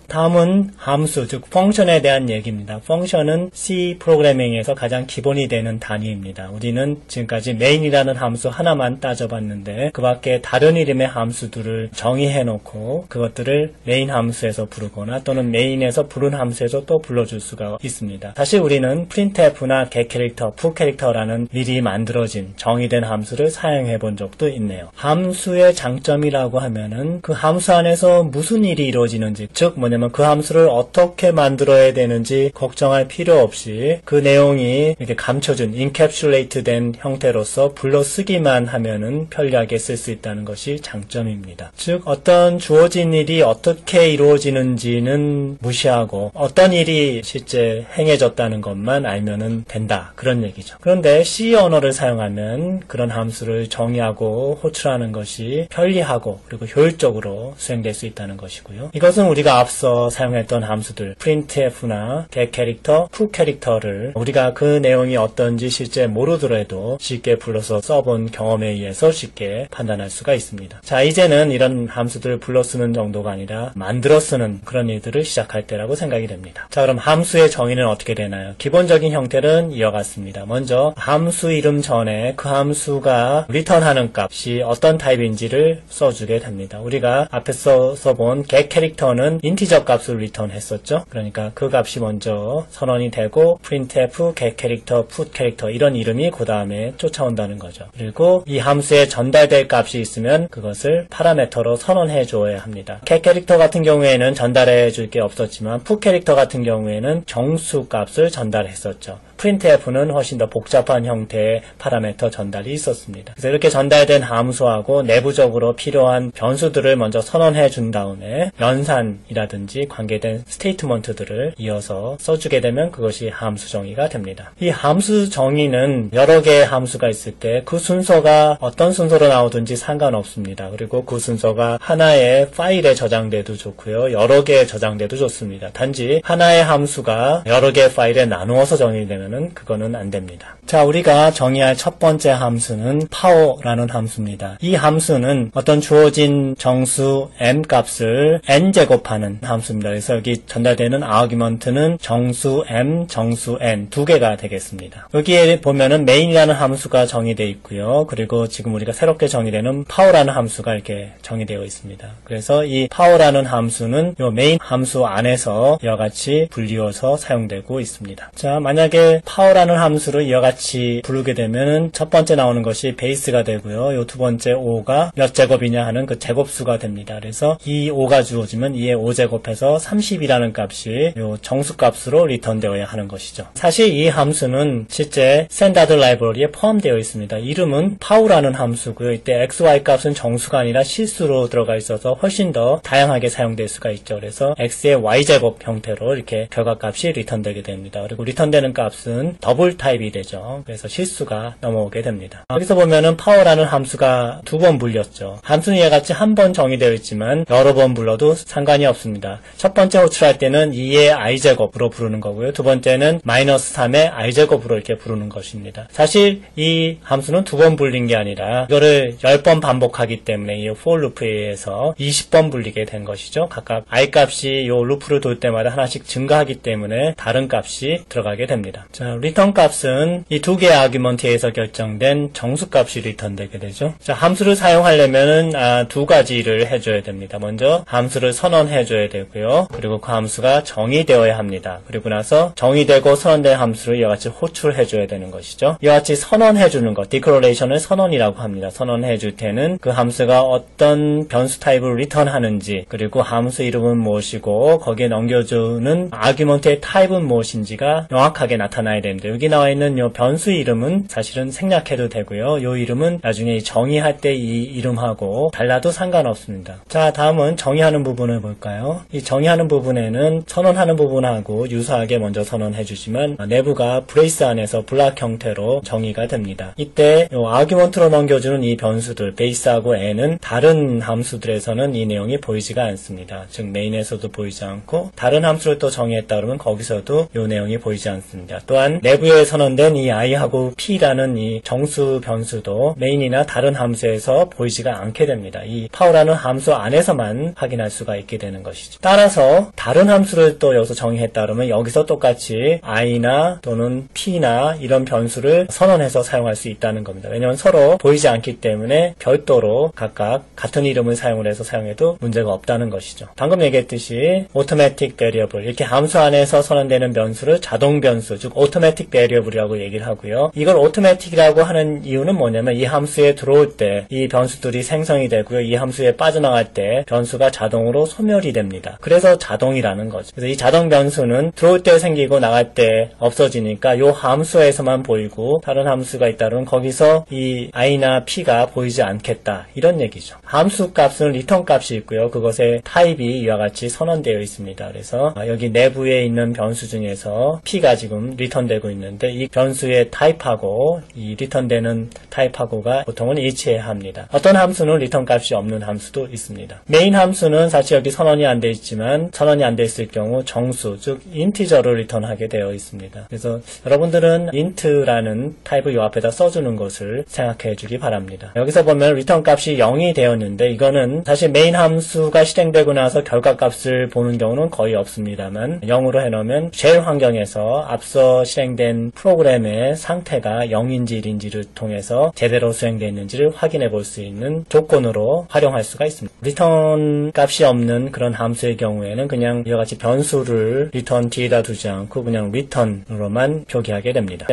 다음은 함수, 즉 펑션에 대한 얘기입니다. 펑션은 C 프로그래밍에서 가장 기본이 되는 단위입니다. 우리는 지금까지 main이라는 함수 하나만 따져봤는데 그 밖에 다른 이름의 함수들을 정의해놓고 그것들을 main 함수에서 부르거나 또는 main에서 부른 함수에서 또 불러줄 수가 있습니다. 사실 우리는 printf나 getCharacter, putCharacter라는 미리 만들어진 정의된 함수를 사용해 본 적도 있네요. 함수의 장점이라고 하면은 그 함수 안에서 무슨 일이 이루어지는지, 즉 뭐냐면 그 함수를 어떻게 만들어야 되는지 걱정할 필요 없이 그 내용이 이렇게 감춰준 encapsulate 된 형태로서 불러쓰기만 하면은 편리하게 쓸 수 있다는 것이 장점입니다. 즉 어떤 주어진 일이 어떻게 이루어지는지는 무시하고 어떤 일이 실제 행해졌다는 것만 알면은 된다, 그런 얘기죠. 그런데 C 언어를 사용하면 그런 함수를 정의하고 호출하는 것이 편리하고 그리고 효율적으로 수행될 수 있다는 것이고요. 이것은 우리가 앞서 사용했던 함수들 printf나 getCharacter, putCharacter를 우리가 그 내용이 어떤지 실제 모르더라도 쉽게 불러서 써본 경험에 의해서 쉽게 판단할 수가 있습니다. 자, 이제는 이런 함수들을 불러 쓰는 정도가 아니라 만들어 쓰는 그런 일들을 시작할 때라고 생각이 됩니다. 자, 그럼 함수의 정의는 어떻게 되나요? 기본적인 형태는 이와 같습니다. 먼저 함수 이름 전에 그 함수가 리턴하는 값이 어떤 타입인지를 써주게 됩니다. 우리가 앞에서 써본 getCharacter는 인티저 값을 리턴했었죠. 그러니까 그 값이 먼저 선언이 되고 printf, getCharacter, putCharacter 이런 이름이 그 다음에 쫓아온다는 거죠. 그리고 이 함수에 전달될 값이 있으면 그것을 파라미터로 선언해 줘야 합니다. getCharacter 같은 경우에는 전달해 줄 게 없었지만 putCharacter 같은 경우에는 정수 값을 전달했었죠. printf는 훨씬 더 복잡한 형태의 파라미터 전달이 있었습니다. 그래서 이렇게 전달된 함수하고 내부적으로 필요한 변수들을 먼저 선언해 준 다음에 연산이라든지 관계된 스테이트먼트들을 이어서 써주게 되면 그것이 함수 정의가 됩니다. 이 함수 정의는 여러 개의 함수가 있을 때 그 순서가 어떤 순서로 나오든지 상관없습니다. 그리고 그 순서가 하나의 파일에 저장돼도 좋고요, 여러 개에 저장돼도 좋습니다. 단지 하나의 함수가 여러 개의 파일에 나누어서 정의되면 그거는 안 됩니다. 자, 우리가 정의할 첫 번째 함수는 power라는 함수입니다. 이 함수는 어떤 주어진 정수 m 값을 n 제곱하는 함수입니다. 그래서 여기 전달되는 아규먼트는 정수 m, 정수 n 두 개가 되겠습니다. 여기에 보면은 main이라는 함수가 정의되어 있고요. 그리고 지금 우리가 새롭게 정의되는 power라는 함수가 이렇게 정의되어 있습니다. 그래서 이 power라는 함수는 이 main 함수 안에서 이와 같이 분리어서 사용되고 있습니다. 자, 만약에 power라는 함수를 이와 같이 부르게 되면 첫 번째 나오는 것이 베이스가 되고요. 요 두 번째 5가 몇 제곱이냐 하는 그 제곱수가 됩니다. 그래서 이 5가 주어지면 이에 5제곱해서 30이라는 값이 요 정수값으로 리턴되어야 하는 것이죠. 사실 이 함수는 실제 스탠다드 라이브러리에 포함되어 있습니다. 이름은 pow라는 함수고요. 이때 xy 값은 정수가 아니라 실수로 들어가 있어서 훨씬 더 다양하게 사용될 수가 있죠. 그래서 x의 y제곱 형태로 이렇게 결과값이 리턴되게 됩니다. 그리고 리턴되는 값은 더블 타입이 되죠. 그래서 실수가 넘어오게 됩니다. 여기서 보면은 power라는 함수가 두 번 불렸죠. 함수는 이와 같이 한 번 정의되어 있지만 여러 번 불러도 상관이 없습니다. 첫 번째 호출할 때는 2의 i제곱으로 부르는 거고요. 두 번째는 마이너스 3의 i제곱으로 이렇게 부르는 것입니다. 사실 이 함수는 두 번 불린 게 아니라 이거를 10번 반복하기 때문에 이 for 루프에 의해서 20번 불리게 된 것이죠. 각각 i 값이 이 루프를 돌 때마다 하나씩 증가하기 때문에 다른 값이 들어가게 됩니다. 자, 리턴 값은 이 두 개의 아규먼트에서 결정된 정수값이 리턴되게 되죠. 자, 함수를 사용하려면은 두 가지를 해줘야 됩니다. 먼저 함수를 선언해줘야 되고요. 그리고 그 함수가 정의되어야 합니다. 그리고 나서 정의되고 선언된 함수를 이와 같이 호출해줘야 되는 것이죠. 이와 같이 선언해주는 것, 디클러레이션을 선언이라고 합니다. 선언해줄 때는 그 함수가 어떤 변수 타입을 리턴하는지, 그리고 함수 이름은 무엇이고 거기에 넘겨주는 아규먼트의 타입은 무엇인지가 명확하게 나타나야 됩니다. 여기 나와 있는 이 변수 이름은 사실은 생략해도 되고요. 이 이름은 나중에 정의할 때 이 이름하고 달라도 상관없습니다. 자, 다음은 정의하는 부분을 볼까요? 이 정의하는 부분에는 선언하는 부분하고 유사하게 먼저 선언해 주시면 내부가 브레이스 안에서 블락 형태로 정의가 됩니다. 이때 이 아규먼트로 넘겨주는 이 변수들 베이스하고 n은 다른 함수들에서는 이 내용이 보이지가 않습니다. 즉 메인에서도 보이지 않고 다른 함수를 또 정의했다 그러면 거기서도 이 내용이 보이지 않습니다. 또 또한 내부에 선언된 이 i하고 p라는 이 정수 변수도 메인이나 다른 함수에서 보이지가 않게 됩니다. 이 power라는 함수 안에서만 확인할 수가 있게 되는 것이죠. 따라서 다른 함수를 또 여기서 정의했다 그러면 여기서 똑같이 i나 또는 p나 이런 변수를 선언해서 사용할 수 있다는 겁니다. 왜냐하면 서로 보이지 않기 때문에 별도로 각각 같은 이름을 사용을 해서 사용해도 문제가 없다는 것이죠. 방금 얘기했듯이 automatic variable, 이렇게 함수 안에서 선언되는 변수를 자동 변수, 즉 automatic variable이라고 얘기를 하고요. 이걸 automatic이라고 하는 이유는 뭐냐면 이 함수에 들어올 때 이 변수들이 생성이 되고요. 이 함수에 빠져나갈 때 변수가 자동으로 소멸이 됩니다. 그래서 자동이라는 거죠. 그래서 이 자동 변수는 들어올 때 생기고 나갈 때 없어지니까 이 함수에서만 보이고 다른 함수가 있다면 거기서 이 i나 p가 보이지 않겠다, 이런 얘기죠. 함수 값은 리턴 값이 있고요. 그것의 타입이 이와 같이 선언되어 있습니다. 그래서 여기 내부에 있는 변수 중에서 p가 지금 리턴되고 있는데 이 변수의 타입하고 이 리턴되는 타입하고가 보통은 일치해야 합니다. 어떤 함수는 리턴 값이 없는 함수도 있습니다. 메인 함수는 사실 여기 선언이 안 돼 있지만 선언이 안 돼 있을 경우 정수, 즉 인티저를 리턴하게 되어 있습니다. 그래서 여러분들은 int라는 타입을 이 앞에다 써주는 것을 생각해 주기 바랍니다. 여기서 보면 리턴 값이 0이 되었는데 이거는 사실 메인 함수가 실행되고 나서 결과 값을 보는 경우는 거의 없습니다만 0으로 해놓으면 쉘 환경에서 앞서 실행된 프로그램의 상태가 0인지 1인지를 통해서 제대로 수행되어 있는지를 확인해 볼 수 있는 조건으로 활용할 수가 있습니다. 리턴 값이 없는 그런 함수의 경우에는 그냥 이와 같이 변수를 리턴 뒤에다 두지 않고 그냥 리턴으로만 표기하게 됩니다.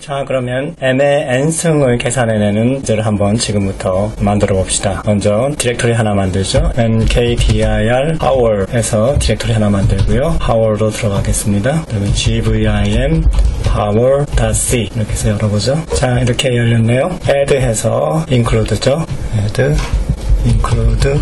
자, 그러면 m의 n승을 계산해내는 문제를 한번 지금부터 만들어 봅시다. 먼저 디렉토리 하나 만들죠. mkdir power에서 디렉토리 하나 만들고요. power로 들어가겠습니다. 그러면 gvim power.c 이렇게 해서 열어보죠. 자, 이렇게 열렸네요. add 해서 include죠. add include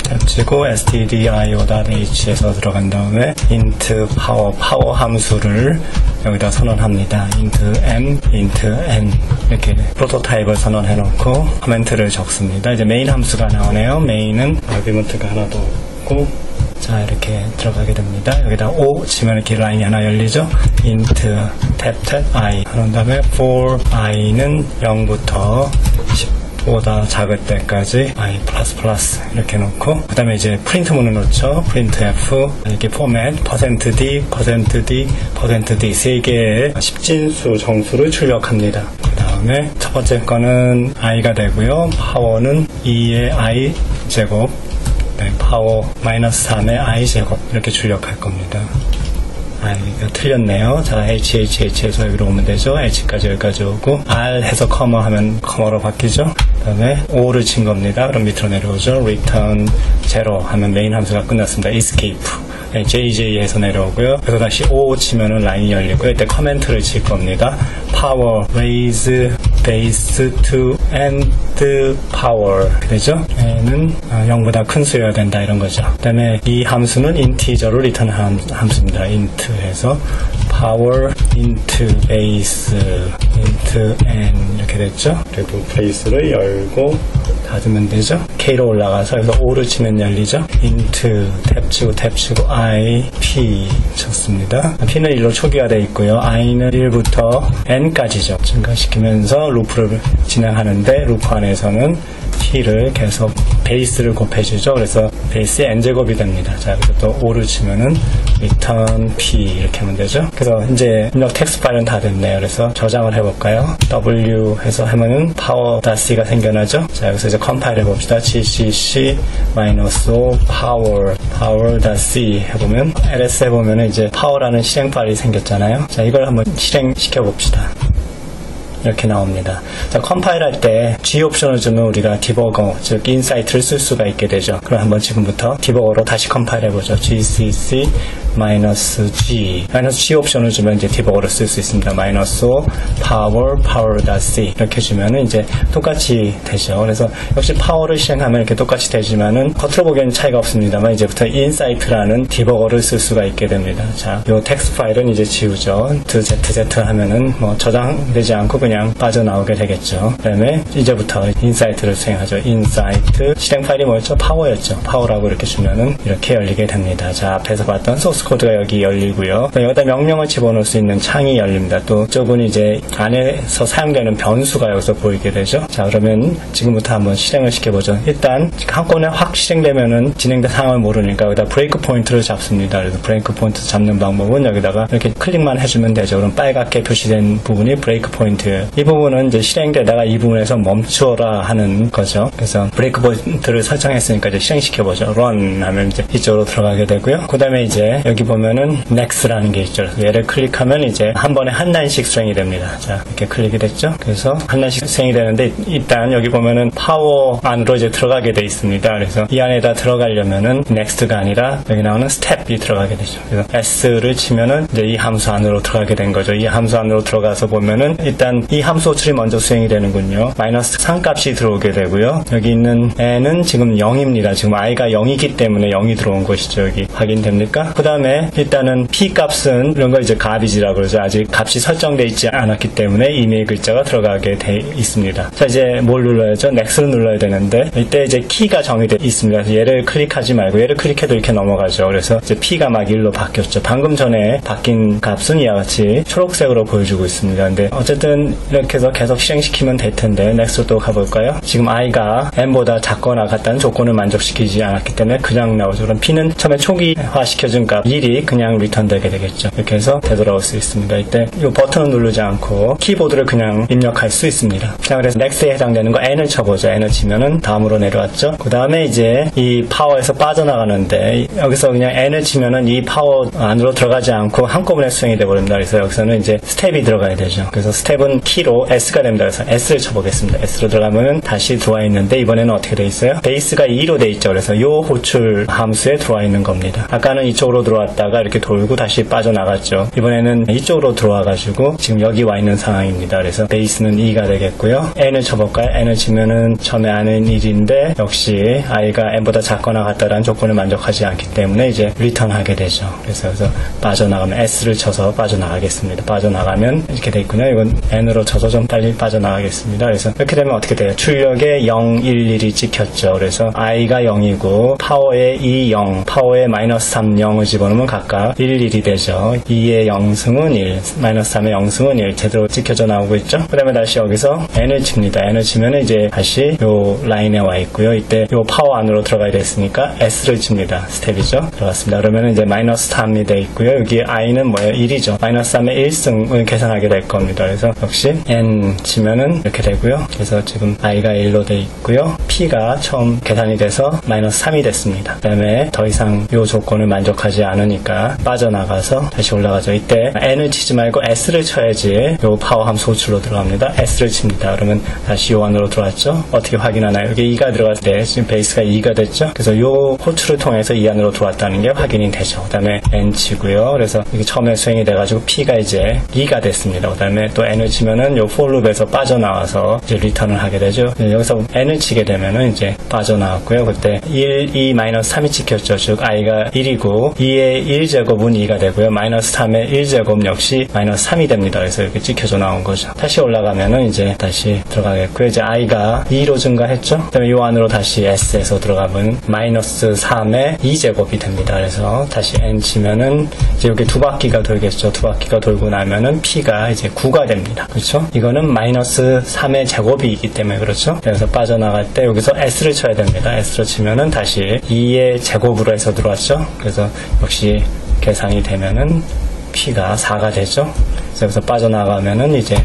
탭치고 stdio.h에서 들어간 다음에 int power 함수를 여기다 선언합니다. int m, int n 이렇게 프로토타입을 선언해 놓고 코멘트를 적습니다. 이제 메인 함수가 나오네요. 메인은 아규먼트가 하나도 없고 자, 이렇게 들어가게 됩니다. 여기다 O 치면 이렇게 라인이 하나 열리죠. int 탭 i 그런 다음에 for i는 0부터 10보다 작을 때까지 i++ 이렇게 놓고 그 다음에 이제 프린트문을 놓죠. printf 이렇게 포맷 %d, %d, %d 세 개의 10진수 정수를 출력합니다. 그 다음에 첫 번째 거는 i가 되고요. 파워는 2의 i 제곱 파워 -3의 i 제곱 이렇게 출력할 겁니다. 이거 틀렸네요. 자, HHH에서 여기로 오면 되죠. H까지 여기까지 오고 R 해서 커머 하면 커머로 바뀌죠. 그 다음에 O를 친 겁니다. 그럼 밑으로 내려오죠. Return 0 하면 메인 함수가 끝났습니다. Escape JJ 해서 내려오고요. 그래서 다시 O 치면은 라인이 열리고요. 이때 커멘트를 칠 겁니다. Power, raise, base to end power 되죠? 얘는 0보다 큰 수여야 된다 이런 거죠. 그 다음에 이 함수는 인티저로 리턴한 함수입니다. int 해서 power into base into n 이렇게 됐죠? 그리고 base를 열고 닫으면 되죠? k로 올라가서 여기서 5를 치면 열리죠? into 탭 치고 i, p 쳤습니다. p는 1로 초기화되어 있고요. i는 1부터 n까지죠. 증가시키면서 루프를 진행하는데 루프 안에서는 p를 계속 베이스를 곱해주죠. 그래서 베이스의 n제곱이 됩니다. 자, 그래서 또 5를 치면은 return p 이렇게 하면 되죠. 그래서 이제 입력 텍스트 파일은 다 됐네요. 그래서 저장을 해볼까요? w 해서 하면은 power.c가 생겨나죠. 자, 여기서 이제 컴파일 해봅시다. gcc-o power.c 해보면 ls 해보면 이제 power라는 실행 파일이 생겼잖아요. 자, 이걸 한번 실행시켜 봅시다. 이렇게 나옵니다. 자, 컴파일 할 때 G 옵션을 주면 우리가 디버거, 즉 인사이트를 쓸 수가 있게 되죠. 그럼 한번 지금부터 디버거로 다시 컴파일 해보죠. gcc -g -g 옵션을 주면 이제 디버거를 쓸 수 있습니다. -o power.c 이렇게 주면은 이제 똑같이 되죠. 그래서 역시 파워를 실행하면 이렇게 똑같이 되지만은 겉으로 보기에는 차이가 없습니다만 이제부터 인사이트라는 디버거를 쓸 수가 있게 됩니다. 자, 요 텍스트 파일은 이제 지우죠. zz 하면은 뭐 저장되지 않고 그냥 그냥 빠져나오게 되겠죠. 그 다음에 이제부터 인사이트를 수행하죠. 인사이트 실행 파일이 뭐였죠? 파워였죠. 파워라고 이렇게 주면은 이렇게 열리게 됩니다. 자, 앞에서 봤던 소스 코드가 여기 열리고요. 여기다 명령을 집어넣을 수 있는 창이 열립니다. 또 이쪽은 이제 안에서 사용되는 변수가 여기서 보이게 되죠. 자, 그러면 지금부터 한번 실행을 시켜보죠. 일단 한꺼번에 확 실행되면은 진행된 상황을 모르니까 여기다 브레이크 포인트를 잡습니다. 그래서 브레이크 포인트 잡는 방법은 여기다가 이렇게 클릭만 해주면 되죠. 그럼 빨갛게 표시된 부분이 브레이크 포인트예요. 이 부분은 이제 실행되다가 이 부분에서 멈추어라 하는 거죠. 그래서 브레이크 포인트를 설정했으니까 이제 실행시켜보죠. run 하면 이제 이쪽으로 들어가게 되고요. 그 다음에 이제 여기 보면은 next라는 게 있죠. 그래서 얘를 클릭하면 이제 한 번에 한 단씩 수행이 됩니다. 자, 이렇게 클릭이 됐죠. 그래서 한 단씩 수행이 되는데 일단 여기 보면은 파워 안으로 이제 들어가게 돼 있습니다. 그래서 이 안에다 들어가려면은 next가 아니라 여기 나오는 step이 들어가게 되죠. 그래서 s를 치면은 이제 이 함수 안으로 들어가게 된 거죠. 이 함수 안으로 들어가서 보면은 일단 이 함수 호출이 먼저 수행이 되는군요. 마이너스 3값이 들어오게 되고요. 여기 있는 n은 지금 0입니다. 지금 i가 0이기 때문에 0이 들어온 것이죠. 여기 확인됩니까? 그 다음에 일단은 p 값은 이런 거 이제 가비지라고 그러죠. 아직 값이 설정되어 있지 않았기 때문에 이메일 글자가 들어가게 돼 있습니다. 자, 이제 뭘 눌러야죠? next를 눌러야 되는데 이때 이제 키가 정의되어 있습니다. 그래서 얘를 클릭하지 말고 얘를 클릭해도 이렇게 넘어가죠. 그래서 이제 p가 막 1로 바뀌었죠. 방금 전에 바뀐 값은 이와 같이 초록색으로 보여주고 있습니다. 근데 어쨌든 이렇게 해서 계속 실행시키면 될 텐데 next 또 가볼까요? 지금 i가 n보다 작거나 같다는 조건을 만족시키지 않았기 때문에 그냥 나오죠. 그럼 p는 처음에 초기화 시켜준 값 1이 그냥 리턴되게 되겠죠. 이렇게 해서 되돌아올 수 있습니다. 이때 이 버튼을 누르지 않고 키보드를 그냥 입력할 수 있습니다. 자, 그래서 next에 해당되는 거 n을 쳐보죠. n을 치면은 다음으로 내려왔죠. 그 다음에 이제 이 파워에서 빠져나가는데 여기서 그냥 n을 치면은 이 파워 안으로 들어가지 않고 한꺼번에 수행이 되어버립니다. 그래서 여기서는 이제 스텝이 들어가야 되죠. 그래서 스텝은 키로 s가 됩니다. 그래서 s를 쳐보겠습니다. s로 들어가면은 다시 들어와 있는데 이번에는 어떻게 돼 있어요? 베이스가 2로 돼 있죠. 그래서 이 호출 함수에 들어와 있는 겁니다. 아까는 이쪽으로 들어왔다가 이렇게 돌고 다시 빠져나갔죠. 이번에는 이쪽으로 들어와가지고 지금 여기 와 있는 상황입니다. 그래서 베이스는 2가 되겠고요. n을 쳐볼까요? n을 치면은 처음에 n은 1인데 역시 i가 n보다 작거나 같다라는 조건을 만족하지 않기 때문에 이제 리턴하게 되죠. 그래서 빠져나가면 s를 쳐서 빠져나가겠습니다. 빠져나가면 이렇게 돼 있군요. 이건 n으로 쳐서 좀 빨리 빠져나가겠습니다. 그래서 이렇게 되면 어떻게 돼요? 출력에 0, 1, 1이 찍혔죠. 그래서 i가 0이고 파워에 2, 0, 파워에 마이너스 3, 0을 집어넣으면 각각 1, 1이 되죠. 2의 0승은 1, 마이너스 3의 0승은 1 제대로 찍혀져 나오고 있죠. 그 다음에 다시 여기서 n을 칩니다. n을 치면 이제 다시 요 라인에 와 있고요. 이때 요 파워 안으로 들어가야 됐으니까 s를 칩니다. 스텝이죠. 들어갔습니다. 그러면 이제 마이너스 3이 돼 있고요. 여기 i는 뭐예요? 1이죠. 마이너스 3의 1승을 계산하게 될 겁니다. 그래서 역시 n 치면은 이렇게 되고요. 그래서 지금 i가 1로 돼 있고요. p가 처음 계산이 돼서 마이너스 3이 됐습니다. 그 다음에 더 이상 요 조건을 만족하지 않으니까 빠져나가서 다시 올라가죠. 이때 n을 치지 말고 s를 쳐야지 요 파워 함수 호출로 들어갑니다. s를 칩니다. 그러면 다시 요 안으로 들어왔죠. 어떻게 확인하나요? 여기 2가 들어갔을 때 지금 베이스가 2가 됐죠. 그래서 요 호출을 통해서 이 안으로 들어왔다는 게 확인이 되죠. 그 다음에 n 치고요. 그래서 이게 처음에 수행이 돼가지고 p가 이제 2가 됐습니다. 그 다음에 또 n을 치면은 요 for loop에서 빠져나와서 이제 리턴을 하게 되죠. 여기서 n을 치게 되면은 이제 빠져나왔고요. 그때 1, 2, 마이너스 3이 찍혔죠. 즉 i가 1이고 2의 1제곱은 2가 되고요. 마이너스 3의 1제곱 역시 마이너스 3이 됩니다. 그래서 이렇게 찍혀져 나온 거죠. 다시 올라가면은 이제 다시 들어가겠고요. 이제 i가 2로 증가했죠. 그 다음에 요 안으로 다시 s에서 들어가면 마이너스 3의 2제곱이 됩니다. 그래서 다시 n 치면은 이제 여기 두 바퀴가 돌겠죠. 두 바퀴가 돌고 나면은 p가 이제 9가 됩니다. 그렇죠? 이거는 마이너스 3의 제곱이기 때문에 그렇죠? 그래서 빠져나갈 때 여기서 s를 쳐야 됩니다. s를 치면은 다시 2의 제곱으로 해서 들어왔죠. 그래서 역시 계산이 되면은 p가 4가 되죠. 그래서 여기서 빠져나가면은 이제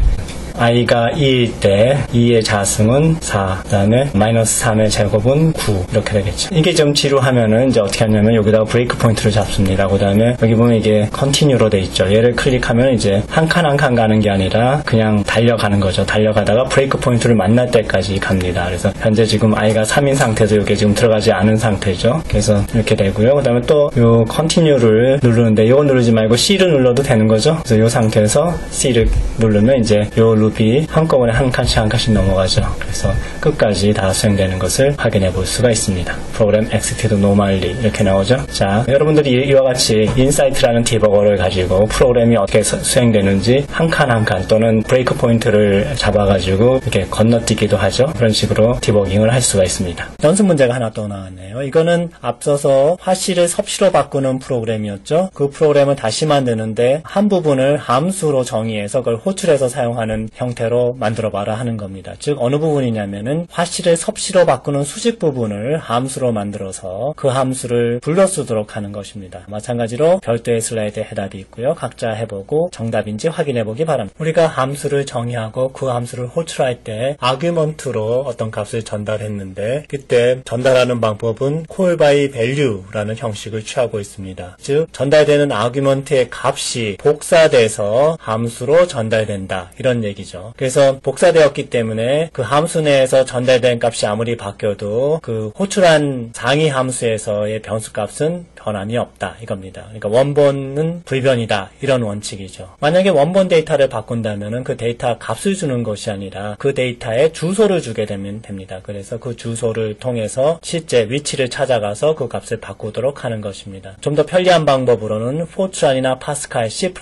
i가 2일 때 2의 자승은 4, 그 다음에 마이너스 3의 제곱은 9 이렇게 되겠죠. 이게 좀 지루하면은 이제 어떻게 하냐면 여기다가 브레이크 포인트를 잡습니다. 그 다음에 여기 보면 이게 컨티뉴로 돼 있죠. 얘를 클릭하면 이제 한 칸 한 칸 가는 게 아니라 그냥 달려가는 거죠. 달려가다가 브레이크 포인트를 만날 때까지 갑니다. 그래서 현재 지금 i가 3인 상태에서 이게 지금 들어가지 않은 상태죠. 그래서 이렇게 되고요. 그 다음에 또 요 컨티뉴를 누르는데 이거 누르지 말고 C를 눌러도 되는 거죠. 그래서 이 상태에서 C를 누르면 이제 요 룹이 한꺼번에 한 칸씩 넘어가죠. 그래서 끝까지 다 수행되는 것을 확인해 볼 수가 있습니다. 프로그램 executed normally 이렇게 나오죠. 자, 여러분들이 이와 같이 인사이트라는 디버거를 가지고 프로그램이 어떻게 수행되는지 한 칸 한 칸 또는 브레이크 포인트를 잡아가지고 이렇게 건너뛰기도 하죠. 그런 식으로 디버깅을 할 수가 있습니다. 연습 문제가 하나 또 나왔네요. 이거는 앞서서 화씨를 섭씨로 바꾸는 프로그램이었죠. 그 프로그램을 다시 만드는데 한 부분을 함수로 정의해서 그걸 호출해서 사용하는 형태로 만들어봐라 하는 겁니다. 즉 어느 부분이냐면은 화씨를 섭씨로 바꾸는 수직 부분을 함수로 만들어서 그 함수를 불러 쓰도록 하는 것입니다. 마찬가지로 별도의 슬라이드에 해답이 있고요. 각자 해보고 정답인지 확인해보기 바랍니다. 우리가 함수를 정의하고 그 함수를 호출할 때 아규먼트로 어떤 값을 전달했는데 그때 전달하는 방법은 call by value라는 형식을 취하고 있습니다. 즉 전달되는 아규먼트의 값이 복사돼서 함수로 전달된다 이런 얘기죠. 그래서 복사되었기 때문에 그 함수 내에서 전달된 값이 아무리 바뀌어도 그 호출한 상위 함수에서의 변수 값은 변함이 없다 이겁니다. 그러니까 원본은 불변이다 이런 원칙이죠. 만약에 원본 데이터를 바꾼다면 그 데이터 값을 주는 것이 아니라 그 데이터에 주소를 주게 되면 됩니다. 그래서 그 주소를 통해서 실제 위치를 찾아가서 그 값을 바꾸도록 하는 것입니다. 좀 더 편리한 방법으로는 포트란이나 파스칼, C++에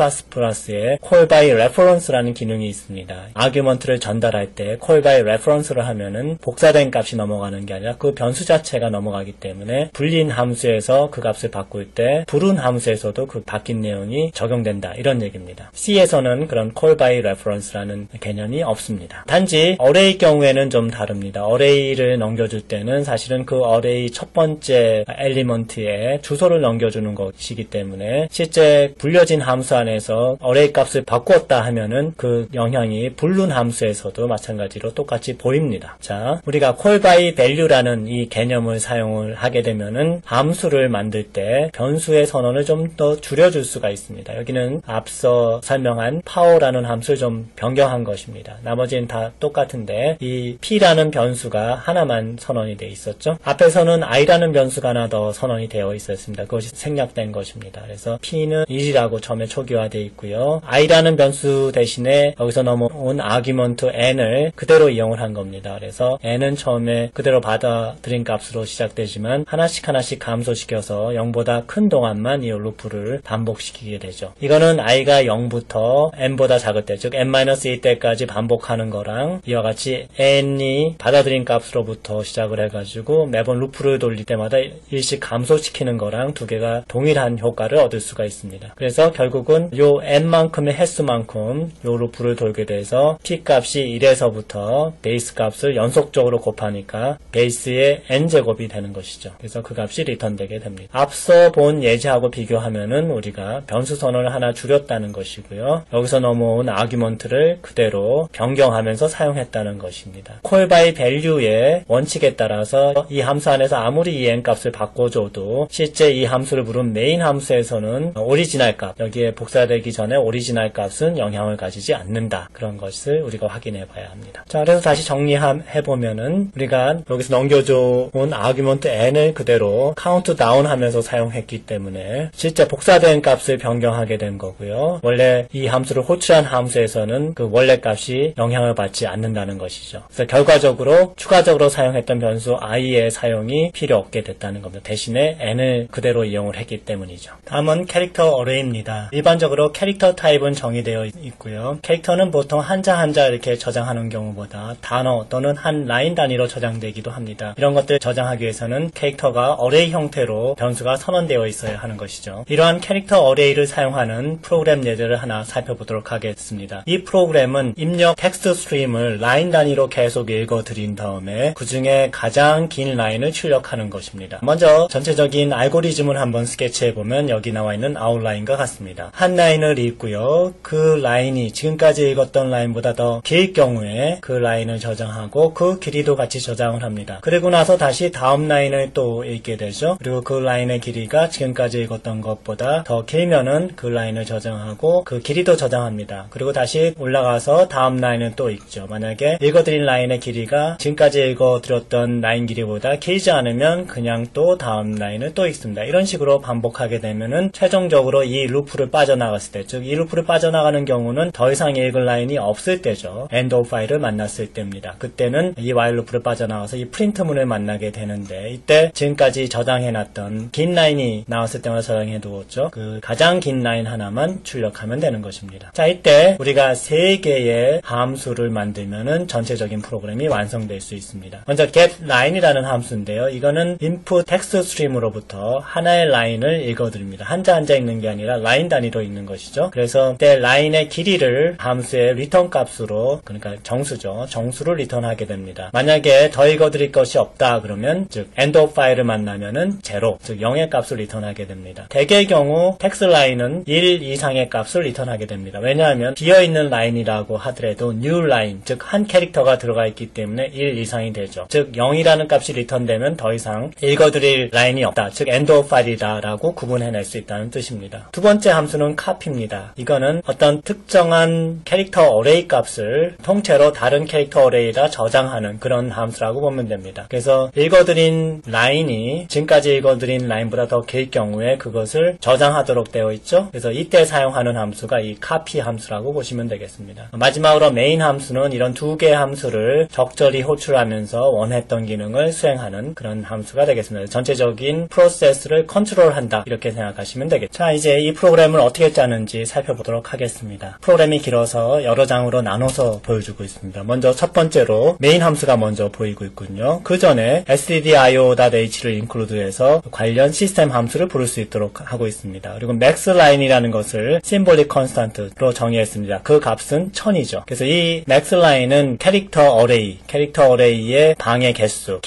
call by reference라는 기능이 있습니다. 아규먼트를 전달할 때 call by reference를 하면은 복사된 값이 넘어가는 게 아니라 그 변수 자체가 넘어가기 때문에 불린 함수에서 그 값을 바꿀 때 부른 함수에서도 그 바뀐 내용이 적용된다 이런 얘기입니다. C에서는 그런 call by reference라는 개념이 없습니다. 단지 어레이 경우에는 좀 다릅니다. 어레이를 넘겨줄 때는 사실은 그 어레이 첫 번째 엘리먼트에 주소를 넘겨주는 것이기 때문에 실제 불려진 함수 안에서 어레이 값을 바꾸었다 하면은 그 영향이 불른 함수에서도 마찬가지로 똑같이 보입니다. 자, 우리가 call by value라는 이 개념을 사용을 하게 되면은 함수를 만들 때 변수의 선언을 좀 더 줄여줄 수가 있습니다. 여기는 앞서 설명한 power라는 함수를 좀 변경한 것입니다. 나머지는 다 똑같은데 이 p라는 변수가 하나만 선언이 되어 있었죠. 앞에서는 i라는 변수가 하나 더 선언이 되어 있었습니다. 그것이 생략된 것입니다. 그래서 p는 1이라고 처음에 초기화되어 있고요. i라는 변수 대신에 여기서 넘어온 아규먼트 n을 그대로 이용을 한 겁니다. 그래서 n은 처음에 그대로 받아들인 값으로 시작되지만 하나씩 감소시켜서 0보다 큰 동안만 이 루프를 반복시키게 되죠. 이거는 i가 0부터 n보다 작을 때, 즉 n-1 때까지 반복하는 거랑 이와 같이 n이 받아들인 값으로부터 시작을 해가지고 매번 루프를 돌릴 때마다 일씩 감소시키는 거랑 두 개가 동일한 효과를 얻을 수가 있습니다. 그래서 결국은 요 n만큼의 횟수만큼 요 루프를 돌게 돼서 p 값이 1에서부터 베이스 값을 연속적으로 곱하니까 베이스의 n제곱이 되는 것이죠. 그래서 그 값이 리턴되게 됩니다. 앞서 본 예제하고 비교하면은 우리가 변수 선언을 하나 줄였다는 것이고요. 여기서 넘어온 아규먼트를 그대로 변경하면서 사용했다는 것입니다. call by value의 원칙에 따라서 이 함수 안에서 아무리 이 n값을 바꿔줘도 실제 이 함수를 부른 메인 함수에서는 오리지널 값, 여기에 복사되기 전에 오리지널 값은 영향을 가지지 않는다. 그런 것을 우리가 확인해 봐야 합니다. 자, 그래서 다시 정리해보면은 우리가 여기서 넘겨줘 온 아규먼트 n을 그대로 카운트 다운 하면서 사용했기 때문에 실제 복사된 값을 변경하게 된 거고요. 원래 이 함수를 호출한 함수에서는 그 원래 값이 영향을 받지 않는다는 것이죠. 그래서 결과적으로 추가적으로 사용했던 변수 i의 사용이 필요 없게 됐다는 겁니다. 대신에 n을 그대로 이용을 했기 때문이죠. 다음은 캐릭터 어레이입니다. 일반적으로 캐릭터 타입은 정의되어 있고요. 캐릭터는 보통 한자 한자 이렇게 저장하는 경우보다 단어 또는 한 라인 단위로 저장되기도 합니다. 이런 것들을 저장하기 위해서는 캐릭터가 어레이 형태로 변수가 선언되어 있어야 하는 것이죠. 이러한 캐릭터 어레이를 사용하는 프로그램 예제를 하나 살펴보도록 하겠습니다. 이 프로그램은 입력 텍스트 스트림을 라인 단위로 계속 읽어드린 다음에 그 중에 가장 긴 라인을 출력하는 것입니다. 먼저 전체적인 알고리즘을 한번 스케치해보면 여기 나와 있는 아웃라인과 같습니다. 한 라인을 읽고요. 그 라인이 지금까지 읽었던 라인보다 더 길 경우에 그 라인을 저장하고 그 길이도 같이 저장을 합니다. 그리고 나서 다시 다음 라인을 또 읽게 되죠. 그리고 그 라인의 길이가 지금까지 읽었던 것보다 더 길면은 그 라인을 저장하고 그 길이도 저장합니다. 그리고 다시 올라가서 다음 라인은 또 읽죠. 만약에 읽어드린 라인의 길이가 지금까지 읽어드렸던 라인 길이보다 길지 않으면 그냥 또 다음 라인을 또 읽습니다. 이런 식으로 반복하게 되면은 최종적으로 이 루프를 빠져나갔을 때, 즉 이 루프를 빠져나가는 경우는 더 이상 읽을 라인이 없을 때죠. end of file을 만났을 때입니다. 그때는 이 while 루프를 빠져나가서 이 프린트문을 만나게 되는데, 이때 지금까지 저장해놨던 긴 라인이 나왔을 때마다 저장해두었죠. 그 가장 긴 라인 하나만 출력하면 되는 것입니다. 자, 이때 우리가 3개의 함수를 만들면은 전체적인 프로그램이 완성될 수 있습니다. 먼저 getLine이라는 함수인데요. 이거는 input 텍스트 스트림으로부터 하나의 라인을 읽어드립니다. 한자 한자 읽는 게 아니라 라인 단위로 읽는 것이죠. 그래서 이때 라인의 길이를 함수의 리턴 값으로, 그러니까 정수죠. 정수를 리턴하게 됩니다. 만약에 더 읽어드릴 것이 없다 그러면, 즉 end of file을 만나면은 0, 즉 0의 값을 리턴하게 됩니다. 대개의 경우 텍스트 라인은 1 이상의 값을 리턴하게 됩니다. 왜냐하면 비어있는 라인이라고 하더라도 new line, 즉 한 캐릭터가 들어가 있기 때문에 1 이상이 되죠. 즉 0이라는 값이 리턴되면 더 이상 읽어드릴 라인이 없다, 즉 end of file이다 라고 구분해낼 수 있다는 뜻입니다. 두 번째 함수는 copy입니다. 이거는 어떤 특정한 캐릭터 어레이 값을 통째로 다른 캐릭터 어레이에다 저장하는 그런 함수라고 보면 됩니다. 그래서 읽어드린 라인이 지금까지 읽어드린 라인보다 더 길 경우에 그것을 저장하도록 되어 있죠. 그래서 이때 사용하는 함수가 이 copy 함수라고 보시면 되겠습니다. 마지막으로 main 함수는 이런 두 개의 함수를 적절히 호출하면서 원했던 기능을 수행하는 그런 함수가 되겠습니다. 전체적인 프로세스를 컨트롤한다, 이렇게 생각하시면 되겠죠. 자, 이제 이 프로그램을 어떻게 짜는지 살펴보도록 하겠습니다. 프로그램이 길어서 여러 장으로 나눠서 보여주고 있습니다. 먼저 첫 번째로 메인 함수가 먼저 보이고 있군요. 그 전에 stdio.h를 인클루드해서 관련 시스템 함수를 부를 수 있도록 하고 있습니다. 그리고 maxline이라는 것을 symbolic constant로 정의했습니다. 그 값은 1000이죠. 그래서 이 maxline은 캐릭터 어레이의 방의 개수,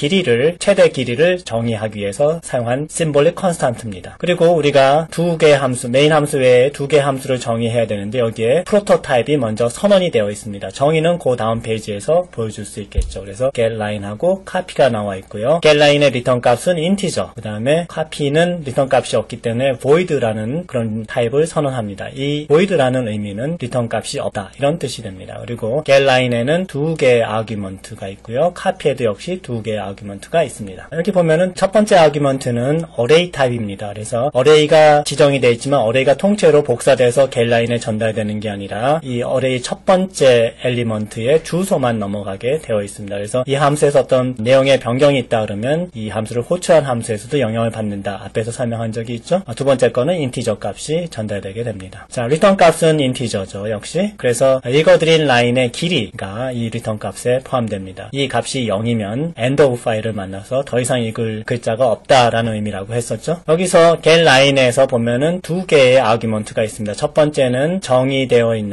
최대 길이를 정의하기 위해서 사용한 symbolic constant입니다. 그리고 우리가 두 개의 함수, 메인 함수 외에 두 개의 함수를 정의해야 되는데, 여기에 프로토타입이 먼저 선언이 되어 있습니다. 정의는 그 다음 페이지에서 보여줄 수 있겠죠. 그래서 getLine하고 copy가 나와 있고요. getLine의 리턴 값은 integer, 그 다음에 copy는 리턴 값이 없기 때문에 void라는 그런 타입을 선언합니다. 이 void라는 의미는 리턴 값이 없다, 이런 뜻이 됩니다. 그리고 getLine에는 두 개의 아규먼트가 있고요. copy에도 역시 두 개의 아규먼트가 있습니다. 이렇게 보면은 첫 번째 아규먼트는 array 타입입니다. 그래서 array가 지정이 되어 있지만 array가 통째로 복사돼서 getLine에 전달되는 게 아니라 이 array 첫 번째 엘리먼트의 주소만 넘어가게 되어 있습니다. 그래서 이 함수에서 어떤 내용의 변경이 있다 그러면 이 함수를 호출한 함수에서도 영향을 받는다, 앞에서 설명한 적이 있죠. 두 번째 거는 인티저 값이 전달되게 됩니다. 자, 리턴 값은 인티저죠, 역시. 그래서 읽어드린 라인의 길이가 이 리턴 값에 포함됩니다. 이 값이 0이면 end of file을 만나서 더 이상 읽을 글자가 없다라는 의미라고 했었죠. 여기서 getLine에서 보면은 두 개의 아규먼트가 있습니다. 첫 번째는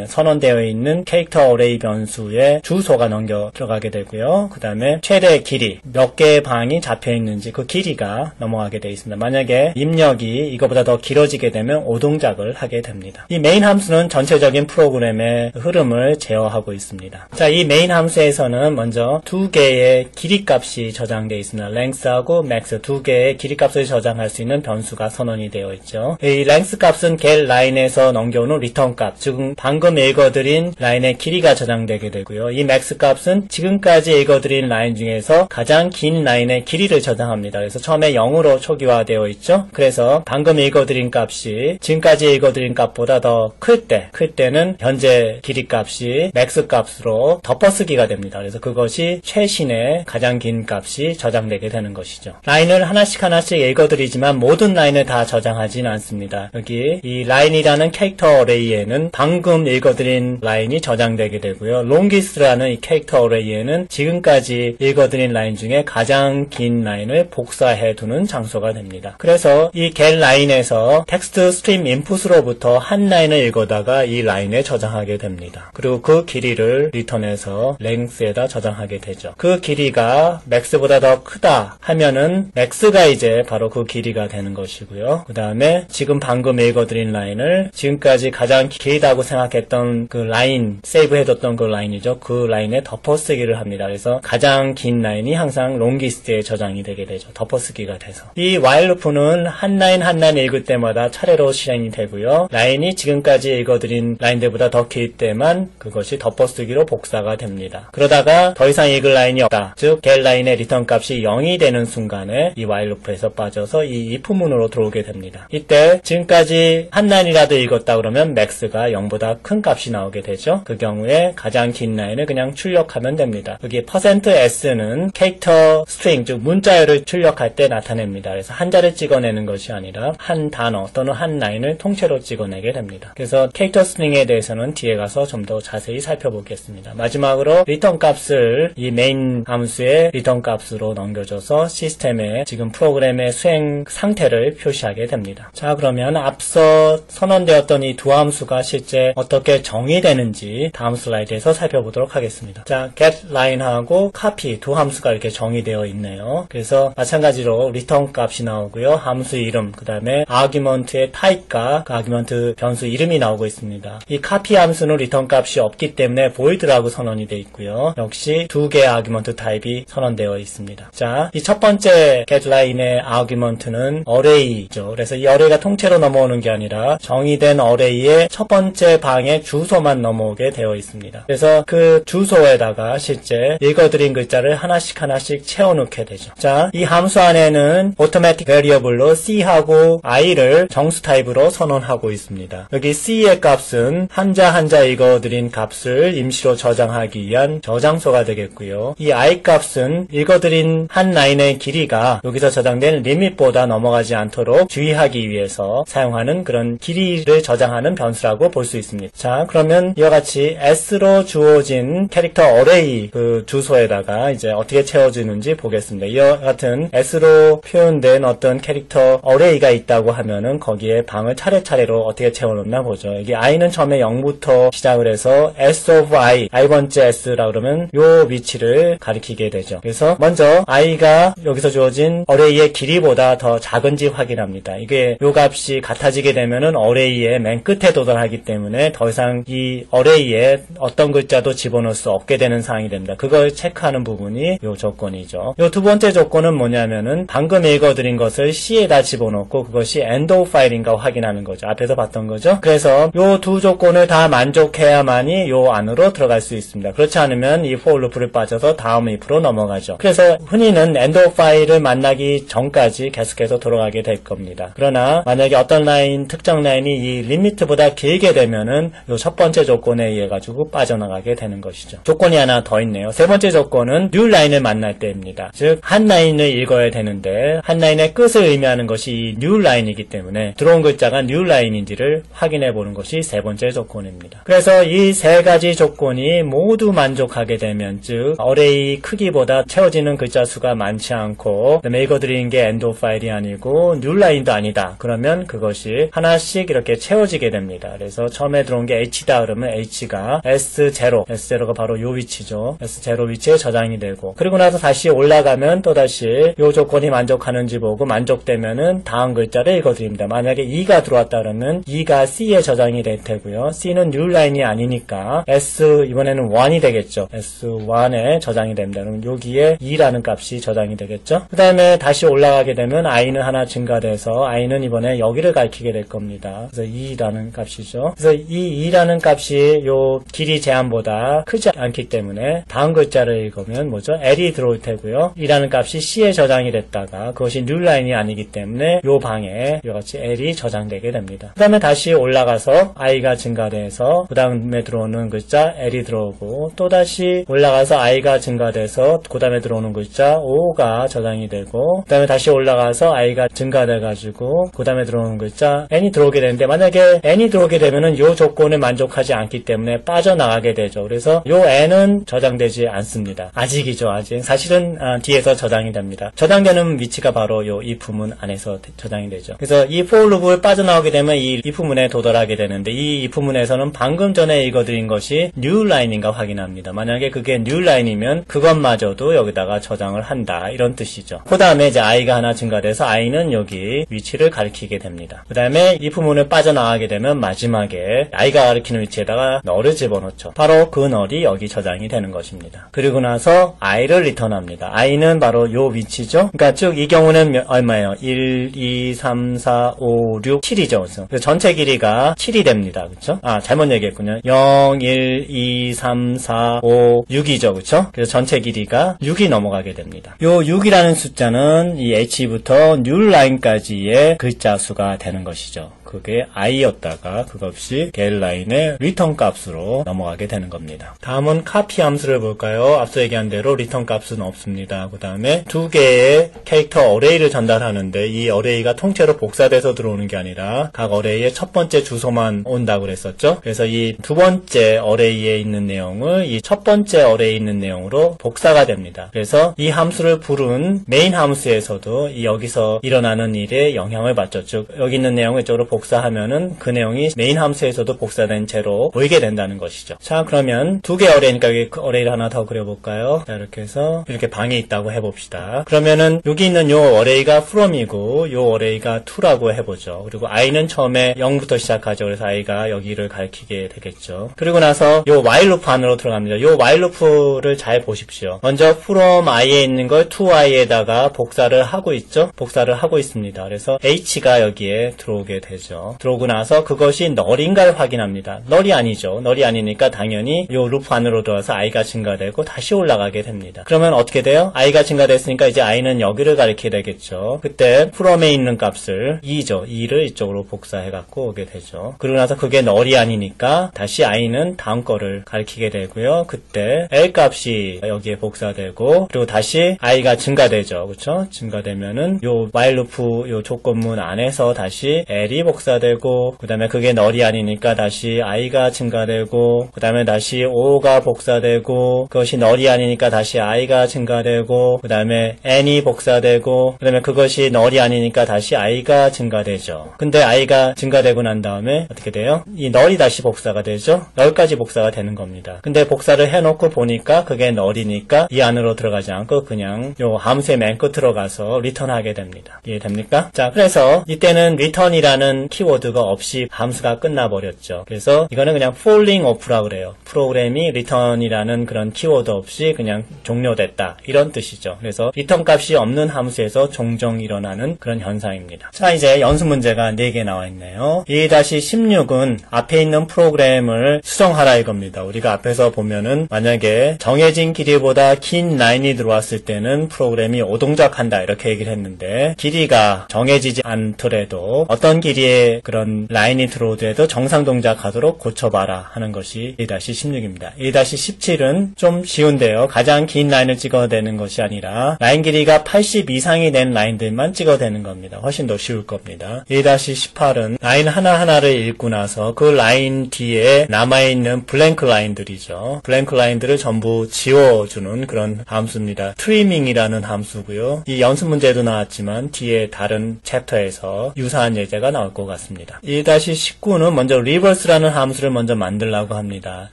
선언되어 있는 캐릭터 어레이 변수의 주소가 넘겨 들어가게 되고요. 그 다음에 최대 길이, 몇 개의 방이 잡혀 있는지 그 길이가 넘어가게 되어 있습니다. 만약에 입력이 이거보다 더 길어지게 되면 오동작을 하게 됩니다. 이 메인 함수는 전체적인 프로그램의 흐름을 제어하고 있습니다. 자, 이 메인 함수에서는 먼저 두 개의 길이 값이 저장되어 있습니다. length하고 max, 두 개의 길이 값을 저장할 수 있는 변수가 선언이 되어 있죠. 이 length 값은 getLine에서 넘겨오는 리턴 값, 즉 방금 읽어드린 라인의 길이가 저장되게 되고요. 이 max 값은 지금까지 읽어드린 라인 중에서 가장 긴 라인의 길이를 저장합니다. 그래서 처음에 0으로 초기화되어 있죠. 그래서 방금 읽어드린 값이 지금까지 읽어드린 값보다 더 클 때는 현재 길이 값이 max 값으로 덮어쓰기가 됩니다. 그래서 그것이 최신의 가장 긴 값이 저장되게 되는 것이죠. 라인을 하나씩 읽어드리지만 모든 라인을 다 저장하지는 않습니다. 여기 이 라인이라는 캐릭터 어레이에는 방금 읽어드린 라인이 저장되게 되고요. longest라는 이 캐릭터 어레이에는 지금까지 읽어드린 라인 중에 가장 긴 라인을 복사해 두는 장소가 됩니다. 그래서 이 getLine에서 텍스트 스트림 인풋으로부터 한 라인을 읽어다가 이 라인에 저장하게 됩니다. 그리고 그 길이를 리턴해서 length에다 저장하게 되죠. 그 길이가 max보다 더 크다 하면은 max가 이제 바로 그 길이가 되는 것이고요. 그 다음에 지금 방금 읽어드린 라인을 지금까지 가장 길다고 생각했던 그 라인, 세이브해뒀던 그 라인이죠. 그 라인에 덮어쓰기를 합니다. 그래서 가장 긴 라인이 항상 longest에 저장이 되게 되죠. 덮어쓰기가 돼서. 이 while 루프는 한 라인 한 라인 읽을 때마다 차례로 실행이 되고요. 라인이 지금까지 읽어드린 라인들보다 더 길 때만 그것이 덮어쓰기로 복사가 됩니다. 그러다가 더 이상 읽을 라인이 없다. 즉 getLine의 리턴 값이 0이 되는 순간에 이 while 루프에서 빠져서 이 if문으로 들어오게 됩니다. 이때 지금까지 한 라인이라도 읽었다 그러면 max가 0보다 큰 값이 나오게 되죠. 그 경우에 가장 긴 라인을 그냥 출력하면 됩니다. 여기 %s는 캐릭터 스트링, 즉 문자열을 출력할 때 나타냅니다. 그래서 한자를 찍어내는 것이 아니라 한 단어 또는 한 라인을 통째로 찍어내게 됩니다. 그래서 캐릭터 스트링에 대해서는 뒤에 가서 좀 더 자세히 살펴보겠습니다. 마지막으로 리턴 값을 이 메인 함수의 리턴 값으로 넘겨줘서 시스템에 지금 프로그램의 수행 상태를 표시하게 됩니다. 자, 그러면 앞서 선언되었던 이 두 함수가 실제 어떻게 정의되는지 다음 슬라이드에서 살펴보도록 하겠습니다. 자, getLine하고 copy 두 함수가 이렇게 정의되어 있네요. 그래서 마찬가지로 리턴 값이 나오고요. 함수 이름, 그 다음에 argument의 타입과 그 argument 변수 이름이 나오고 있습니다. 이 copy 함수는 리턴 값이 없기 때문에 void라고 선언이 되어 있고요. 역시 두 개의 argument 타입이 선언되어 있습니다. 자, 이 첫 번째 getLine의 argument는 array죠. 그래서 이 array가 통째로 넘어오는 게 아니라 정의된 array의 첫 번째 방의 주소만 넘어오게 되어 있습니다. 그래서 그 주소에다가 실제 읽어드린 글자를 하나씩 채워넣게 되죠. 자, 이 함수 안에는 automatic variable로 c하고 i를 정수 타입으로 선언하고 있습니다. 여기 c의 값은 한자 읽어드린 값을 임시로 저장하기 위한 저장소가 되겠고요. 이 i 값은 읽어드린 한 라인의 길이가 여기서 저장된 리밋보다 넘어가지 않도록 주의하기 위해서 사용하는 그런 길이를 저장하는 변수라고 볼 수 있습니다. 자, 그러면 이와 같이 s로 주어진 캐릭터 array 그 주소에다가 이제 어떻게 채워지는지 보겠습니다. 이와 같은 s로 표현된 어떤 캐릭터 array가 있다고 하면은 거기에 방을 차례차례로 어떻게 채워놓나 보죠. 여기 i는 처음에 0부터 시작을 해서 s of i번째 s라 그러면 요 위치를 가리키게 되죠. 그래서 먼저 i가 여기서 주어진 array의 길이보다 더 작은지 확인합니다. 이게 요 값이 같아지게 되면은 array의 맨 끝에 도달하기 때문에 더 이상 이 array에 어떤 글자도 집어넣을 수 없게 되는 상황이 됩니다. 그걸 체크하는 부분이 요 조건이죠. 요 두 번째 조건은 뭐냐면은 방금 읽어드린 것을 C에다 집어넣고 그것이 end of file인가 확인하는 거죠. 앞에서 봤던 거죠. 그래서 요 두 조건을 다 만족해야만이 요 안으로 들어갈 수 있습니다. 그렇지 않으면 이 for loop를 빠져서 다음 if로 넘어가죠. 그래서 흔히는 end of file을 만나기 전까지 계속해서 돌아가게 될 겁니다. 그러나 만약에 어떤 라인, 특정 라인이 이 리미트보다 길게 되면은 요 첫 번째 조건에 의해 가지고 빠져나가게 되는 것이죠. 조건이 하나 더 있네요. 세 번째 조건은 new 라인을 만날 때입니다. 즉 한 라인을 읽어야 되는데 한 라인의 끝을 의미하는 것이 이 new 라인이기 때문에 들어온 글자가 new 라인인지를 확인해 보는 것이 세 번째 조건입니다. 그래서 이 세 가지 조건이 모두 만족하게 되면, 즉 array 크기보다 채워지는 글자 수가 많지 않고 그다음에 읽어드리는 게 end of file이 아니고 new 라인도 아니다. 그러면 그것이 하나씩 이렇게 채워지게 됩니다. 그래서 처음에 들어온 게 h다 그러면 h가 S0가 바로 요 위치죠. S0 위치에 저장이 되고, 그리고 나서 다시 올라가면 또다시 요 조건이 만족하는지 보고 만족되면은 다음 글자를 읽어드립니다. 만약에 2가 들어왔다 그러면 2가 C에 저장이 될 테고요. C는 new 라인이 아니니까 S 이번에는 1이 되겠죠. S1에 저장이 됩니다. 그럼 여기에 2라는 값이 저장이 되겠죠. 그 다음에 다시 올라가게 되면 i는 하나 증가돼서 i는 이번에 여기를 가리키게 될 겁니다. 그래서 2라는 값이죠. 그래서 이 2라는 값이 요 길이 제한보다 크지 않기 때문에 다음 글자를 읽으면 뭐죠? L이 들어올 테고요. 2라는 값이 C에 저장이 됐다가 그것이 new 라인이 아니기 때문에 요 방에 이같이 L이 저장되게 됩니다. 그 다음에 다시 올라가서 i가 증가돼서 그 다음에 들어오는 글자 L이 들어오고, 또다시 올라가서 i가 증가돼서 그 다음에 들어오는 글자 O가 저장이 되고, 그 다음에 다시 올라가서 i가 증가돼가지고 그 다음에 들어오는 글자 N이 들어오게 되는데, 만약에 N이 들어오게 되면은 요 조건을 만족하지 않기 때문에 빠져나가게 되죠. 그래서 요 N은 저장되지 않습니다. 아직이죠. 아직. 사실은 뒤에서 저장이 됩니다. 저장되는 위치가 바로 요 if문 안에서 저장이 되죠. 그래서 이 for loop을 빠져나오게 되면 이 if문에 도달하게 되는데, 이 if문에서는 방금 전에 읽어드린 것이 new 라인인가 확인합니다. 만약에 그게 new 라인이면 그것마저도 여기다가 저장을 한다, 이런 뜻이죠. 그 다음에 이제 i가 하나 증가돼서 i는 여기 위치를 가리키게 됩니다. 그 다음에 if문을 빠져나가게 되면 마지막에 i가 가리키는 위치에다가 null을 집어넣죠. 바로 그 null이 여기 저장이 되는 것입니다. 그리고 나서 i를 리턴합니다. i는 바로 요 위치죠. 그러니까 즉 이 경우는 얼마예요? 1, 2, 3, 4, 5, 6, 7이죠. 그래서 전체 길이가 7이 됩니다. 그쵸? 잘못 얘기했군요. 0, 1, 2, 3, 4, 5, 6이죠. 그쵸? 그래서 전체 길이가 6이 넘어가게 됩니다. 요 6이라는 숫자는 이 H부터 뉴라인까지의 글자 수가 되는 것이죠. 그게 i였다가 그것이 getLine의 리턴 값으로 넘어가게 되는 겁니다. 다음은 copy 함수를 볼까요? 앞서 얘기한 대로 리턴 값은 없습니다. 그 다음에 두 개의 캐릭터 어레이를 전달하는데 이 어레이가 통째로 복사돼서 들어오는 게 아니라 각 어레이의 첫 번째 주소만 온다고 그랬었죠. 그래서 이 두 번째 어레이에 있는 내용을 이 첫 번째 어레이에 있는 내용으로 복사가 됩니다. 그래서 이 함수를 부른 메인 함수에서도 여기서 일어나는 일에 영향을 받죠. 즉 여기 있는 내용을 이쪽으로 복사하면은 그 내용이 메인 함수에서도 복사된 채로 보이게 된다는 것이죠. 자, 그러면 두 개 어레이니까 여기 어레이를 하나 더 그려볼까요? 자, 이렇게 해서 이렇게 방이 있다고 해봅시다. 그러면은 여기 있는 요 어레이가 from이고 요 어레이가 to라고 해보죠. 그리고 i는 처음에 0부터 시작하죠. 그래서 i가 여기를 가리키게 되겠죠. 그리고 나서 요 while loop 안으로 들어갑니다. 요 while loop를 잘 보십시오. 먼저 from i에 있는 걸 to i에다가 복사를 하고 있죠. 복사를 하고 있습니다. 그래서 h가 여기에 들어오게 되죠. 들어오고 나서 그것이 null인가를 확인합니다. null이 아니죠. null이 아니니까 당연히 요 루프 안으로 들어와서 i가 증가되고 다시 올라가게 됩니다. 그러면 어떻게 돼요? i가 증가됐으니까 이제 i는 여기를 가리키게 되겠죠. 그때 from에 있는 값을 2죠. 2를 이쪽으로 복사해 갖고 오게 되죠. 그러고 나서 그게 null이 아니니까 다시 i는 다음 거를 가리키게 되고요. 그때 l 값이 여기에 복사되고 그리고 다시 i가 증가되죠. 그렇죠? 증가되면은 요 while loop 요 조건문 안에서 다시 l이 복사되고 그 다음에 그게 null이 아니니까 다시 i가 증가되고 그 다음에 다시 5가 복사되고 그것이 null이 아니니까 다시 i가 증가되고 그 다음에 n이 복사되고 그 다음에 그것이 null이 아니니까 다시 i가 증가되죠. 근데 i가 증가되고 난 다음에 어떻게 돼요? 이 null이 다시 복사가 되죠. null까지 복사가 되는 겁니다. 근데 복사를 해놓고 보니까 그게 null이니까 이 안으로 들어가지 않고 그냥 요 함수의 맨 끝으로 가서 리턴하게 됩니다. 이해됩니까? 자, 그래서 이때는 return이라는 키워드가 없이 함수가 끝나버렸죠. 그래서 이거는 그냥 falling off라고 그래요. 프로그램이 return이라는 그런 키워드 없이 그냥 종료됐다. 이런 뜻이죠. 그래서 return 값이 없는 함수에서 종종 일어나는 그런 현상입니다. 자, 이제 연습 문제가 4개 나와 있네요. 2-16은 앞에 있는 프로그램을 수정하라 이겁니다. 우리가 앞에서 보면은 만약에 정해진 길이보다 긴 라인이 들어왔을 때는 프로그램이 오동작한다 이렇게 얘기를 했는데 길이가 정해지지 않더라도 어떤 길이의 그런 라인이 들어오더라도 정상 동작하도록 고쳐봐라 하는 것이 2-16입니다. 2-17은 좀 쉬운데요. 가장 긴 라인을 찍어야 되는 것이 아니라 라인 길이가 80 이상이 된 라인들만 찍어야 되는 겁니다. 훨씬 더 쉬울 겁니다. 2-18은 라인 하나하나를 읽고 나서 그 라인 뒤에 남아있는 블랭크 라인들이죠. 블랭크 라인들을 전부 지워주는 그런 함수입니다. 트리밍이라는 함수고요. 이 연습 문제도 나왔지만 뒤에 다른 챕터에서 유사한 예제가 나올 것 같습니다. 1-19는 먼저 리버스라는 함수를 먼저 만들라고 합니다.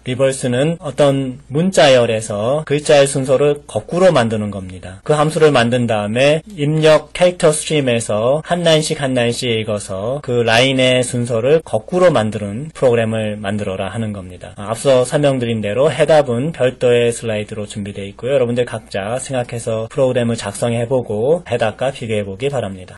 리버스는 어떤 문자열에서 글자의 순서를 거꾸로 만드는 겁니다. 그 함수를 만든 다음에 입력 캐릭터 스트림에서 한 라인씩 한 라인씩 읽어서 그 라인의 순서를 거꾸로 만드는 프로그램을 만들어라 하는 겁니다. 앞서 설명드린 대로 해답은 별도의 슬라이드로 준비되어 있고요. 여러분들 각자 생각해서 프로그램을 작성해보고 해답과 비교해보기 바랍니다.